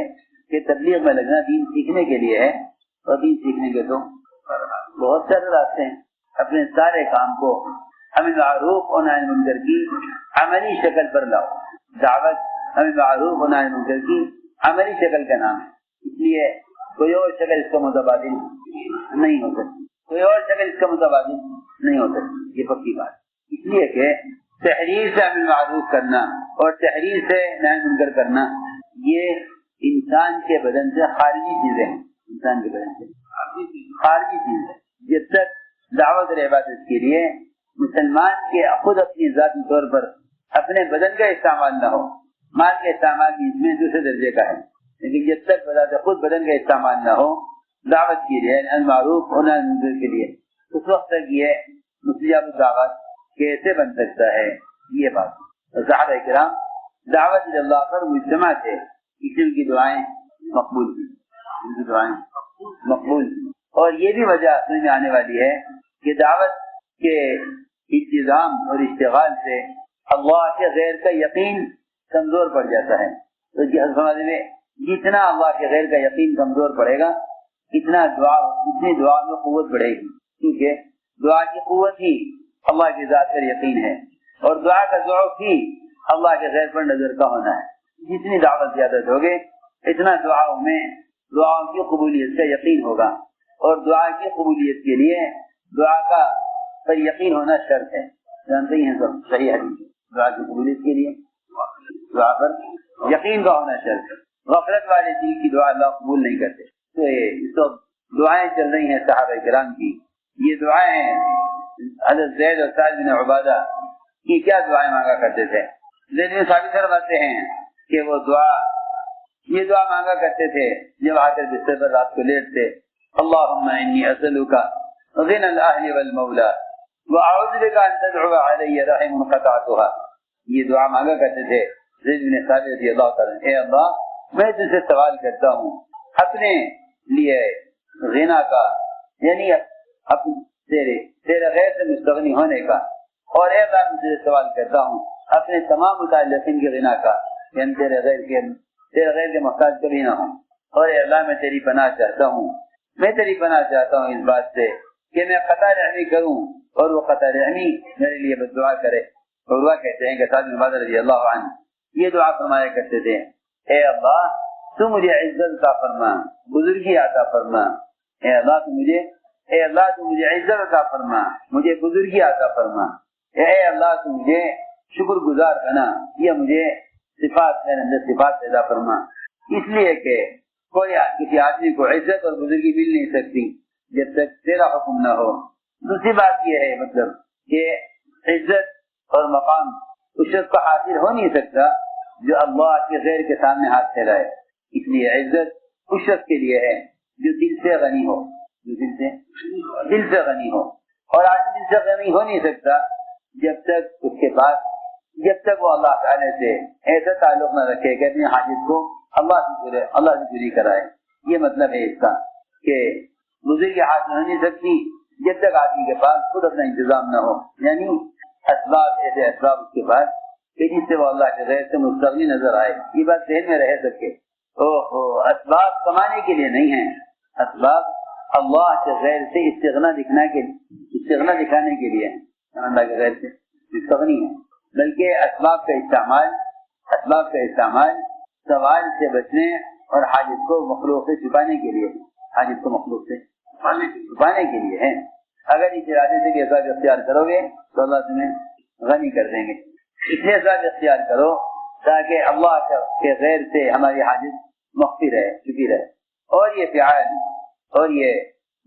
کہ تبلیغ میں لگنا دین سیکھنے کے لیے ہے, اور دین سیکھنے کے تو بہت سارے راستے ہیں. اپنے سارے کام کو امر معروف اور نہی منکر کی عملی شکل پر لاؤ. دعوت امر معروف اور نہی منکر کی عملی شکل کا نام ہے, اس لیے کوئی اور شکل اس کا متبادل نہیں ہو سکتی, کوئی اور شکل اس کا متبادل نہیں ہو سکتی. یہ پکی بات, اس لیے کہ تحریر سے امر معروف کرنا اور تحریر سے نہی منکر کرنا یہ انسان کے بدن سے خارجی چیزیں ہیں. انسان کے بدن سے خارجی چیز ہے. جب تک دعوت اور عبادت کے لیے مسلمان کے خود اپنی ذاتی طور پر اپنے بدن کا استعمال نہ ہو, مال کا استعمال بھی اس میں دوسرے درجے کا ہے, لیکن جب تک بذات خود بدن کا استعمال نہ ہو دعوت کے لیے المعروف اور نہی منکر کے لیے, اس وقت تک یہ مستجاب الدعوت کیسے بن سکتا ہے. یہ بات صحابہ کرام دعوت اللہ پر مجتمع تھے, اس لیے ان کی دعائیں مقبول تھیں, ان کی دعائیں مقبول تھیں. اور یہ بھی وجہ سمجھ میں آنے والی ہے کہ دعوت کے انتظام اور اشتغال سے اللہ کے غیر کا یقین کمزور پڑ جاتا ہے. تو جتنا اللہ کے غیر کا یقین کمزور پڑے گا اتنی دعا میں قوت بڑھے گی, کیونکہ دعا کی قوت ہی اللہ کی ذات پر یقین ہے, اور دعا کا ضعف ہی اللہ کے غیر پر نظر کا ہونا ہے. جتنی دعوت زیادہ ہوگے اتنا دعاؤں کی قبولیت کا یقین ہوگا, اور دعا کی قبولیت کے لیے دعا کا پر یقین ہونا شرط ہے. جانتے ہیں سب صحیح حدیث ہے, دعا کی قبولیت کے لیے دعا پر یقین کا ہونا شرط ہے. غفلت والے چیز کی دعا اللہ قبول نہیں کرتے. تو یہ دعائیں چل رہی ہیں صحابہ کرام کی, یہ دعائیں ہیں حضرت زید اور سعد بن عبادہ کی کیا دعائیں مانگا کرتے تھے. زید بن ثابت فرماتے ہیں کہ وہ یہ دعا مانگا کرتے تھے جب آ کر بستر پر رات کو لیٹتے, اللہم انی اسألک غنى الاہل والمولا واعوذ بک ان تدعو علی رحم قطعتها. یہ دعا مانگا کرتے تھے زید بن ثابت رضی اللہ تعالیٰ, اے اللہ میں تجھ سے سوال کرتا ہوں اپنے لیے غنا کا, یعنی تیرے غیر سے مستغنی ہونے کا, اور اے اللہ میں تجھ سے سوال کرتا ہوں اپنے تمام متعلقین کے غنا کا, یعنی تیرے غیر کے محتاج کبھی نہ ہوں. اور اے اللہ میں تیری پناہ چاہتا ہوں, میں تیری پناہ چاہتا ہوں اس بات سے کہ میں قطع رحمی کروں اور وہ قطع رحمی میرے لیے بد دعا کرے. اور وہ کہتے ہیں کہ سعد بن عبادہ رضی اللہ عنہ یہ دعا فرمایا کرتے تھے, اے اللہ تو مجھے عزت عطا فرما, بزرگی عطا فرما. اے اللہ تو مجھے عزت عطا فرما, مجھے بزرگی عطا فرما. اے اللہ تو مجھے شکر گزار بنا, یا مجھے صفات میرے اندر صفات پیدا فرما. اس لیے کہ کوئی کسی آدمی کو عزت اور بزرگی مل نہیں سکتی جب تک تیرا حکم نہ ہو. دوسری بات یہ ہے مطلب کہ عزت اور مقام اس شخص کو حاصل ہو نہیں سکتا جو اللہ کے غیر کے سامنے ہاتھ پھیلائے. اس لیے عزت اس شخص کے لیے ہے جو دل سے غنی ہو, جو دل سے غنی ہو. اور آدمی دل سے غنی ہو نہیں سکتا جب تک اس کے پاس وہ اللہ تعالی سے ایسا تعلق نہ رکھے کہ اپنی حاجت کو اللہ سے پوری کرائے. یہ مطلب ہے اس کا کہ بزرگی حاصل ہو نہیں سکتی جب تک آدمی کے پاس خود اپنا انتظام نہ ہو, یعنی اسباب ایسے اسباب اس کے پاس کہ جس سے وہ اللہ کے غیر سے مستغنی نظر آئے. یہ بات ذہن میں رہ سکے. اسباب کمانے کے لیے نہیں ہیں, اسباب اللہ کے غیر سے استغنا دکھانے کے لیے اللہ کے غیر سے مستغنی ہے. بلکہ اسباب کا استعمال سوال سے بچنے اور حاجت کو مخلوق سے چھپانے کے لیے ہے. اگر اس ارادے سے کہ اسباب اختیار کرو گے تو اللہ تمہیں غنی کر دیں گے. اس لیے اسباب اختیار کرو تاکہ اللہ کے غیر سے ہماری حاجت مخفی رہے, چھپی رہے. اور یہ فعال اور یہ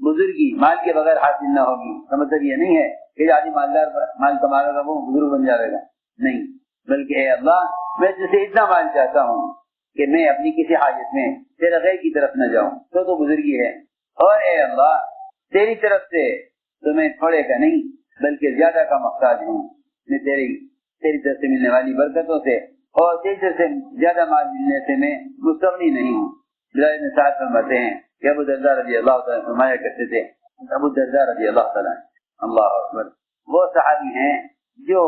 بزرگی مال کے بغیر حاصل نہ ہوگی. مطلب یہ نہیں ہے کہ آدمی مالدار مال کما گا وہ بزرگ بن جائے گا، نہیں، بلکہ اے اللہ میں تجھے اتنا مال چاہتا ہوں کہ میں اپنی کسی حاجت میں تیرے غیر کی طرف نہ جاؤں، تو بزرگی ہے، اور اے اللہ تیری طرف سے تو میں تھوڑے کا نہیں بلکہ زیادہ کا محتاج ہوں، میں تیری طرف سے ملنے والی برکتوں سے اور تیری طرف سے زیادہ مال ملنے سے میں مستغنی نہیں ہوں۔ بلال بن سعد فرماتے ہیں کہ ابو درداء رضی اللہ تعالیٰ فرمایا کرتے تھے، ابو درداء رضی اللہ تعالیٰ، اللہ اکبر، وہ صحابی ہیں جو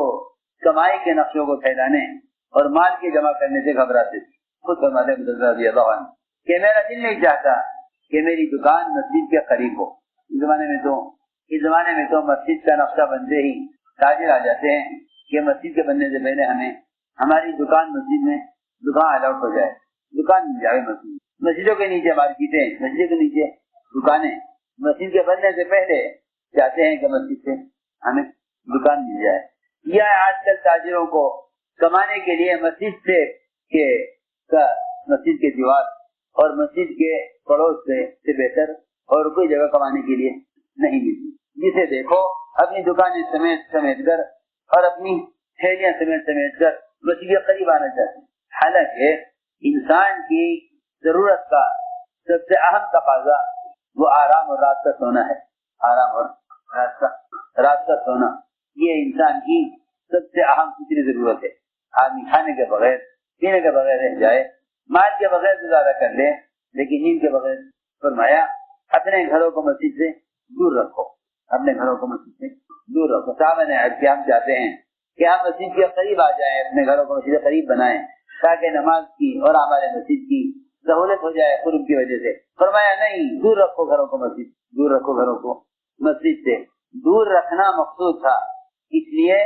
کمائی کے نقشوں کو پھیلانے اور مال کے جمع کرنے سے گھبراتے تھے۔ خود فرماتے ہیں ابو درداء رضی اللہ عنہ کہ میرا دل نہیں چاہتا کہ میری دکان مسجد کے قریب ہو۔ اس زمانے میں تو مسجد کا نقشہ بنتے ہی تاجر آ جاتے ہیں کہ مسجد کے بننے سے پہلے ہمیں ہماری دکان مسجد میں دکان الاؤٹ ہو جائے، دکان مل جائے مسجدوں کے نیچے مارکیٹیں، مسجد کے نیچے دکانیں، مسجد کے بننے سے پہلے چاہتے ہیں کہ مسجد سے ہمیں دکان مل جائے۔ یا آج کل تاجروں کو کمانے کے لیے مسجد کے دیوار اور مسجد کے پڑوس سے بہتر اور کوئی جگہ کمانے کے لیے نہیں ملتی، جسے دیکھو اپنی دکانیں سمیٹ کر اور اپنی تھیلیاں سمیٹ کر مسجد کے قریب آنا چاہتے ہیں۔ حالانکہ انسان کی ضرورت کا سب سے اہم تقاضا وہ آرام اور رات کا سونا ہے۔ آرام اور رات کا سونا یہ انسان کی سب سے اہم فطری ضرورت ہے۔ آدمی کھانے کے بغیر پینے کے بغیر رہ جائے، مال کے بغیر گزارا کر لے، لیکن نیند کے بغیر فرمایا اپنے گھروں کو مسجد سے دور رکھو، اپنے گھروں کو مسجد سے دور رکھو۔ صحابہ نے عرض کیا ہم چاہتے ہیں کہ ہم مسجد کے قریب آ جائیں، اپنے گھروں کو مسجد کے قریب بنائیں تاکہ نماز کی اور ہمارے مسجد کی سہولت ہو جائے قرب کی وجہ سے۔ فرمایا نہیں، دور رکھو گھروں کو مسجد، دور رکھو گھروں کو مسجد سے۔ دور رکھنا مقصود تھا، اس لیے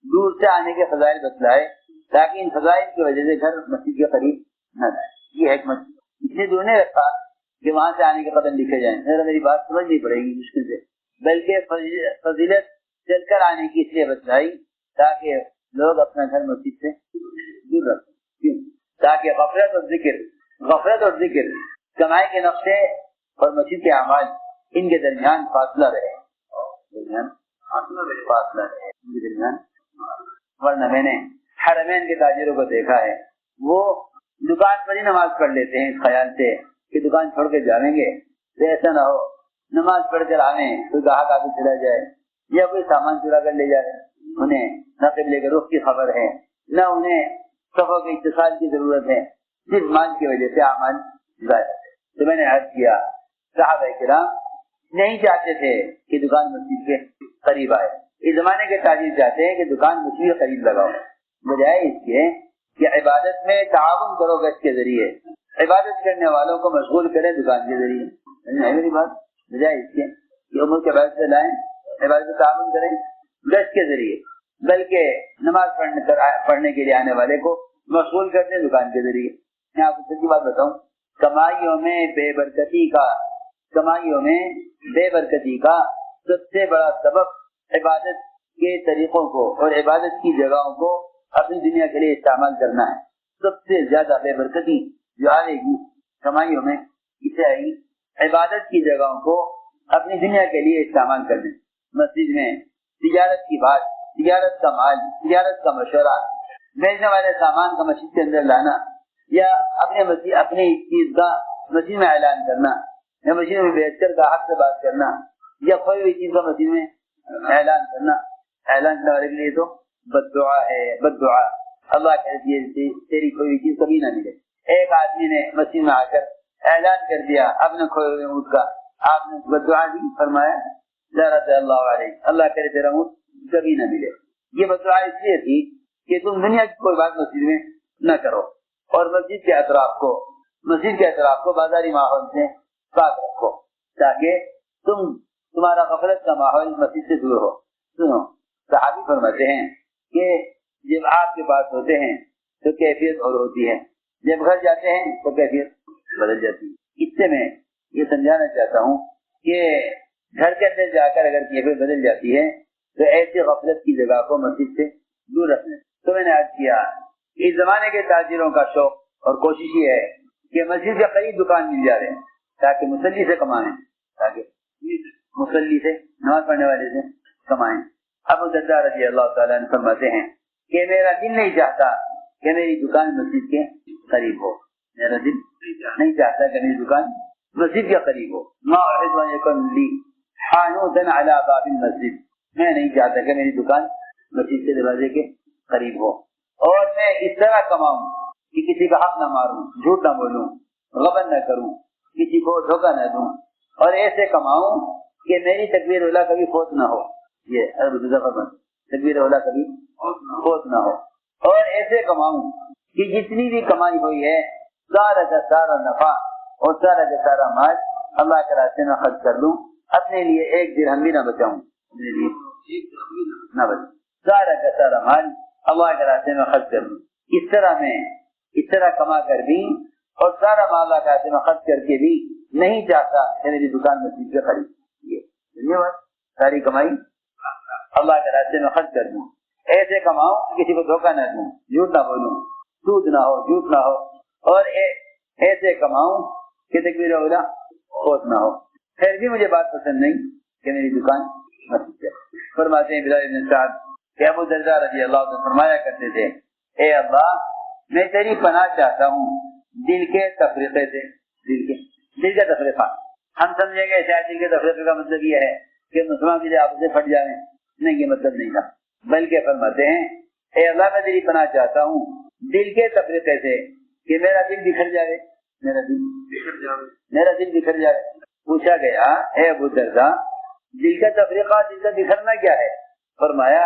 دور سے آنے کے فضائل بتلائے تاکہ ان فضائل کی وجہ سے گھر مسجد کے قریب نہ جائے۔ یہ حکمت اس لیے دور نہیں رکھا کہ وہاں سے آنے کے قدم لکھے جائیں، میری بات سمجھنی پڑے گی مشکل سے، بلکہ فضیلت چل کر آنے کی اس لیے بتلائی تاکہ لوگ اپنا گھر مسجد سے دور رکھیں، کیوں؟ تاکہ غفلت اور ذکر کمائی کے نقشے اور مسجد کے اعمال ان کے درمیان فاصلہ رہے، ورنہ میں نے حرمین کے تاجروں کو دیکھا ہے، وہ دکان پر ہی نماز پڑھ لیتے ہیں اس خیال سے کہ دکان چھوڑ کے جائیں گے تو ایسا نہ ہو نماز پڑھ کر آنے کوئی گاہک آگے چلا جائے یا کوئی سامان چورا کر لے جائے۔ انہیں نہ قبلے کے رخ کی خبر ہے، نہ انہیں صفوں کے اتصال کی ضرورت ہے، صرف مال کی وجہ سے اعمال ضائع ہے۔ تو میں نے عرض کیا صحابہ کرام نہیں چاہتے تھے کہ دکان مسجد کے قریب آئے، اس زمانے کے تاجر چاہتے ہیں کہ دکان مسجد کے قریب لگاؤ، بجائے اس کے کہ عبادت میں تعاون کرو گز کے ذریعے، عبادت کرنے والوں کو مشغول کریں دکان کے ذریعے۔ میری بات بجائے اس کے کہ عمر کے بعد سے لائیں عبادت میں تعاون کریں گز کے ذریعے، بلکہ نماز پڑھنے کے لیے آنے والے کو مشغول کرتے ہیں دکان کے ذریعے۔ میں آپ کو سچی بات بتاؤں، کمائیوں میں بے برکتی کا سب سے بڑا سبب عبادت کے طریقوں کو اور عبادت کی جگہوں کو اپنی دنیا کے لیے استعمال کرنا ہے۔ سب سے زیادہ بے برکتی جو آئے گی کمائیوں میں اسے آئے گی عبادت کی جگہوں کو اپنی دنیا کے لیے استعمال کرنے، مسجد میں تجارت کی بات، تجارت کا مال، تجارت کا مشورہ، بیچنے والے سامان کا مسجد کے اندر لانا، یا اپنی چیز کا مسجد میں اعلان کرنا، یا مسجد میں بیچ کر گاہک سے بات کرنا، یا کوئی بھی چیز کا مسجد میں اعلان کرنے والے کے لیے تو بد دعا ہے، بد دعا۔ اللہ کہتی ہے تیری کوئی چیز کبھی نہ ملے۔ ایک آدمی نے مسجد میں آ کر اعلان کر دیا اپنے کھوئے ہوئے اونٹ کا، آپ نے بد دعا دی، فرمایا لا رد اللہ علیہ، اللہ کرے تیرا اونٹ کبھی نہ ملے۔ یہ بد دعا اس لیے تھی کہ تم دنیا کی کوئی بات مسجد میں نہ کرو اور مسجد کے اطراف کو بازاری ماحول سے پاک رکھو تاکہ تمہارا غفلت کا ماحول مسجد سے دور ہو۔ سنو، صحابی فرماتے ہیں کہ جب آپ کے پاس ہوتے ہیں تو کیفیت اور ہوتی ہے، جب گھر جاتے ہیں تو کیفیت بدل جاتی ہے۔ اس سے میں یہ سمجھانا چاہتا ہوں کہ گھر کے اندر جا کر اگر کیفیت بدل جاتی ہے تو ایسی غفلت کی جگہ کو مسجد سے دور رکھنا۔ تو میں نے عرض کیا اس زمانے کے تاجروں کا شوق اور کوشش یہ ہے کہ مسجد کے قریب دکان مل جائے تاکہ مصلی سے کمائیں، تاکہ مصلی سے نماز پڑھنے والے سے کمائیں۔ ابو درداء رضی اللہ تعالیٰ عنہ فرماتے ہیں کہ میرا دل نہیں چاہتا کہ میری دکان مسجد کے قریب ہو، میرا دل نہیں چاہتا کہ میری دکان مسجد کے قریب ہو. ما احب ان يكون لي حانوتا على باب المسجد، میں نہیں چاہتا کہ میری دکان مسجد کے دروازے کے قریب ہو، اور میں اس طرح کماؤں کہ کسی کا حق نہ ماروں، جھوٹ نہ بولوں، غبن نہ کروں، کسی کو دھوکہ نہ دوں، اور ایسے کماؤں کہ میری تکبیر اولا کبھی فوت نہ ہو. یہ تکبیر اولا کبھی فوت نہ ہو. اور ایسے کماؤں کہ جتنی بھی کمائی ہوئی ہے سارا کا سارا نفع اور سارا کا سارا مال اللہ کے راستے میں خرچ کر لوں، اپنے لیے ایک درہم بھی نہ بچاؤں، اپنے لیے نہ بچاؤں، سارا کا سارا مال اللہ کے راستے میں خرچ کر لوں. اس طرح کما کر بھی اور سارا مال اللہ کے راستے میں خرچ کر کے بھی نہیں چاہتا کہ میری دکان مسجد کے قریب. یہ ساری کمائی اللہ کے راستے میں خرچ کر دوں، ایسے کماؤں کسی کو دھوکہ نہ دوں، جھوٹ نہ بولوں، سود نہ ہو، جھوٹ نہ ہو، اور ایسے کماؤں کہ تکبیر اولا فوت نہ ہو. پھر بھی مجھے بات پسند نہیں کہ میری دکان مسجد ہے. فرماتے ہیں بلال بن سعد کہ ابو درداء رضی اللہ عنہ فرمایا کرتے تھے اے اللہ میں تیری پناہ چاہتا ہوں دل کے تفریقے سے. دل کا تفریقہ ہم سمجھیں گے شاید دل کے تفریقے کا مطلب یہ ہے کہ مسلمان بھی آپس سے پھٹ جائیں، نہیں، یہ مطلب نہیں تھا، بلکہ فرماتے ہیں اے اللہ میں تیری پناہ چاہتا ہوں دل کے تفریقے سے کہ میرا دل بکھر جائے، میرا دل بکھر جائے. پوچھا گیا اے ابو درداء دل کا تفریقہ، دل کا بکھرنا کیا ہے؟ فرمایا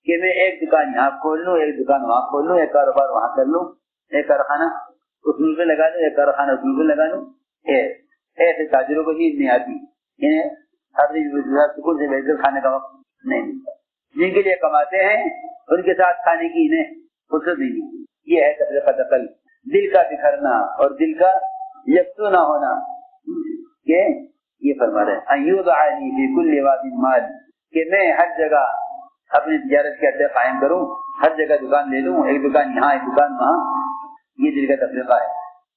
کہ میں ایک دکان یہاں کھول لوں، ایک دکان وہاں کھول لوں، ایک کاروبار وہاں کر لوں، ایک کارخانہ اس ملک میں لگا لوں، ایک کارخانہ اس ملک میں لگا لوں. ایسے تاجروں کو چیز نہیں آتی، انہیں اپنی سکول سے بیٹھ کر کھانے کا وقت نہیں ملتا. جن کے لیے کماتے ہیں ان کے ساتھ کھانے کی انہیں فرصت نہیں ملتی. یہ ہے تفریقہ عقل، دل کا بکھرنا اور دل کا یکسو نہ ہونا. کہ یہ فرما رہے ایوب علی فی کل واد مال، کہ میں ہر جگہ اپنی تجارت کے اڈے قائم کروں، ہر جگہ دکان لے لوں، ایک دکان یہاں ایک دکان وہاں. یہ دل کا تفریقہ ہے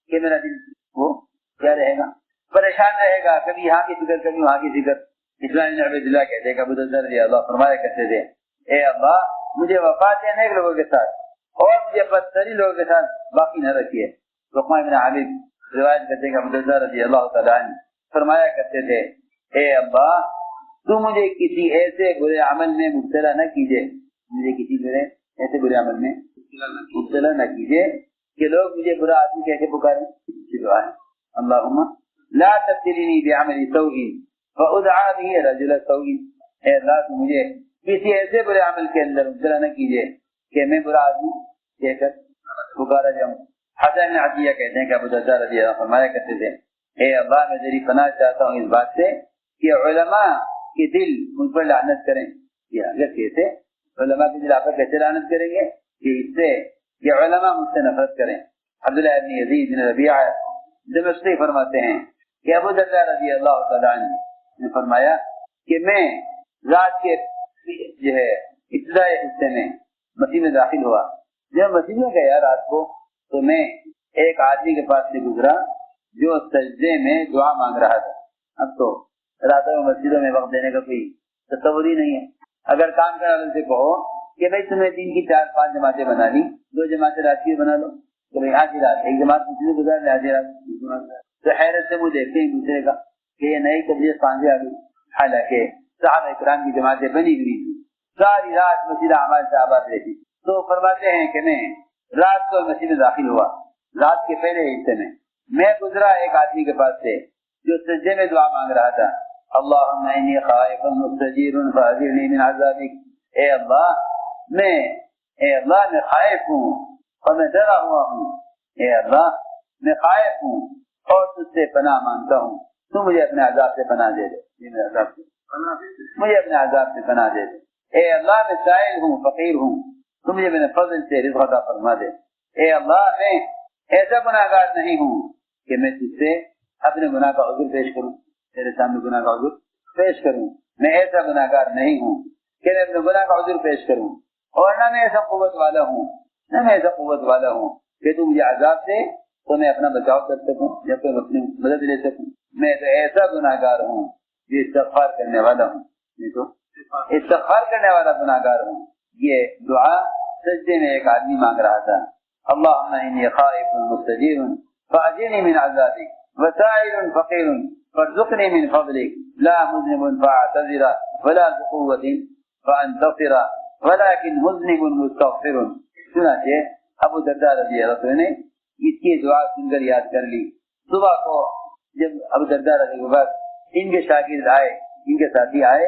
کہ میرا دل وہ کیا رہے گا، پریشان رہے گا، کبھی یہاں کی فکر کبھی وہاں کی فکر. اسلام بن عبید اللہ کہتے ہیں کہ ابو درداء رضی اللہ فرمایا کرتے تھے اے اللہ مجھے وفات ہے نیک لوگوں کے ساتھ اور مجھے بدترین لوگوں کے ساتھ باقی نہ رکھیے. لقمان بن عابد روایت کرتے ہیں کہ ابو درداء رضی اللہ تعالیٰ عنہ فرمایا کرتے تھے اے اللہ تو مجھے کسی ایسے برے عمل میں مبتلا نہ کیجیے، مجھے کسی ایسے برے عمل میں مبتلا نہ کیجیے کہ لوگ مجھے برا آدمی کہہ کے پکاریں. اللہم لا تبتلینی بعمل سوء فادعا به رجل سوء، اے اللہ تو مجھے کسی ایسے برے عمل کے اندر مبتلا نہ کیجیے کہ میں برا آدمی کہہ کر پکارا جاؤں. حسن عطیہ کہتے ہیں کہ ابو درداء رضی اللہ فرمایا کرتے تھے اے اللہ میں تیری پناہ چاہتا ہوں اس بات سے کہ علماء کے دل مجھ پر لعنت کریں. یہ اگر کیسے علماء کے دل آپ پر کیسے لعنت کریں گے کہ اس سے کہ علماء مجھ سے نفرت کریں. عبداللہ بن یزید بن ربیعہ دمشقی فرماتے ہیں کہ ابو درداء رضی اللہ تعالیٰ عنہ نے فرمایا کہ میں رات کے جو ہے ابتدائی حصے میں مسجد میں داخل ہوا. جب مسجد میں گیا رات کو تو میں ایک آدمی کے پاس سے گزرا جو سجدے میں دعا مانگ رہا تھا. اب تو راتوں میں مسجدوں میں وقت دینے کا کوئی تصور ہی نہیں ہے. اگر کام کرنے والے سے کہو کہ بھائی تمہیں دن کی 4-5 جماعتیں بنا لی، 2 جماعتیں رات کی بنا لو، تو بھائی آج ہی رات ایک جماعت مسجد گزار لے، آج ہی رات تو حیرت سے وہ دیکھتے ہیں دوسرے کا کہ یہ نئی تبلیغ پانچ آ گئی. حالانکہ صحابہ اکرام کی جماعتیں بنی ہوئی تھی، ساری رات مسجد اعمال سے آباد رہتی. تو فرماتے ہیں کہ میں رات کو مسجد میں داخل ہوا، رات کے پہلے حصے میں گزرا ایک آدمی کے پاس سے جو سجدے میں دعا مانگ رہا تھا اللہم انی خائف مستجیر فاجرنی من عذابک. اے اللہ میں خائف ہوں اور میں ڈرا ہوا ہوں. اے اللہ میں خائف ہوں اور تجھ سے پناہ مانگتا ہوں، تو مجھے اپنے عذاب سے پناہ دے دے، مجھے اپنے عذاب سے پناہ دے دے. اے اللہ میں سائل ہوں، فقیر ہوں، تو مجھے اپنے فضل سے رزق عطا فرما دے. اے اللہ میں ایسا گناہگار نہیں ہوں کہ میں تجھ سے اپنے گناہ کا عذر پیش کروں، تیرے سامنے گناہ کا عذر پیش کروں. میں ایسا گناہگار نہیں ہوں کہ میں اپنے گناہ کا عذر پیش کروں، اور نہ میں ایسا قوت والا ہوں کہ تو مجھے عذاب سے تو میں اپنا بچاؤ کر سکوں یا پھر اپنی مدد لے سکوں. میں تو ایسا گناہگار ہوں جو استغفار کرنے والا ہوں، میں تو استغفار کرنے والا گناہگار ہوں. یہ دعا سجدے میں ایک آدمی مانگ رہا تھا. اللهم انی خائف مستجیر فاجرنی من عذابک وسائل فقیر فارزقنی من فضلک لا مذنب فاعتذر ولا ذو قوة فانتصر ولكن مذنب مستغفر. چنانچہ ابو درداء رضی اللہ عنہ نے اس کی دعا سن کر یاد کر لی. صبح کو جب ابو درداء رضی اللہ عنہ ان کے شاگرد آئے، ان کے ساتھی آئے،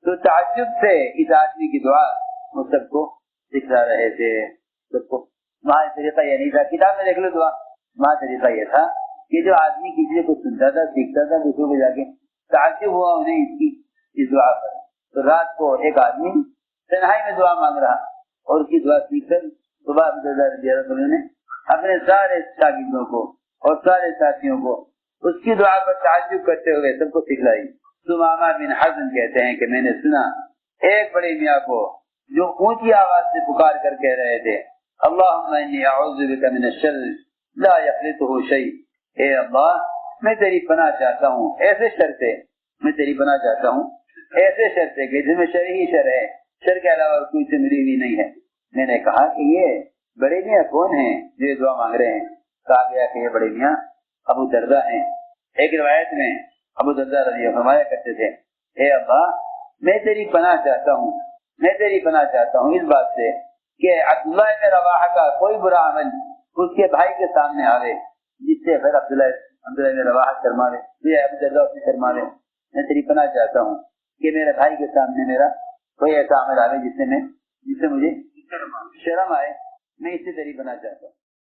تو تعجب سے اس آدمی کی دعا وہ سب کو سکھا رہے تھے. سب کو وہاں طریقہ یہ نہیں تھا، کتاب میں دیکھ لو دعا، وہاں طریقہ یہ تھا کہ جو آدمی کسی کو سنتا تھا، سیکھتا تھا، دوسروں کو جا کے تعجب ہوا انہیں اس کی اس دعا پر. تو رات کو ایک آدمی تنہائی میں دعا مانگ رہا اور اس کی دعا سیکھ کر صبح ابو درداء رضی اللہ عنہ نے اپنے سارے شاگردوں کو اور سارے ساتھیوں کو اس کی دعا پر تعجب کرتے ہوئے سب کو سکھلائی. ثمامہ بن حزن کہتے ہیں کہ میں نے سنا ایک بڑے میاں کو جو اونچی آواز سے پکار کر کہہ رہے تھے اللہم انی اعوذ بک من الشر لا یخلطہ شیء. اے اللہ میں تیری پناہ چاہتا ہوں ایسے شر سے، میں تیری پناہ چاہتا ہوں ایسے شر سے کہ جس میں شر ہی شر ہے، شر کے علاوہ کوئی سے ملی ہوئی نہیں ہے. میں نے کہا کہ یہ بڑے میاں کون ہیں جو یہ دعا مانگ رہے ہیں؟ کہا گیا کہ یہ بڑے میاں ابو درداء ہیں. ایک روایت میں ابو درداء رضی اللہ عنہ فرمایا کرتے تھے اے اللہ میں تیری پناہ چاہتا ہوں، میں تیری پناہ چاہتا ہوں اس بات سے کہ عبداللہ بن رواحہ کا کوئی برا عمل اس کے بھائی کے سامنے آوے جس سے پھر عبداللہ بن رواحہ شرما لے، یہ ابو درداء سے شرما لے. میں تیری پناہ چاہتا ہوں کہ میرے بھائی کے سامنے میرا کوئی ایسا عمل آوے جس سے مجھے شرم آئے. میں اس سے تیری پناہ چاہتا ہوں.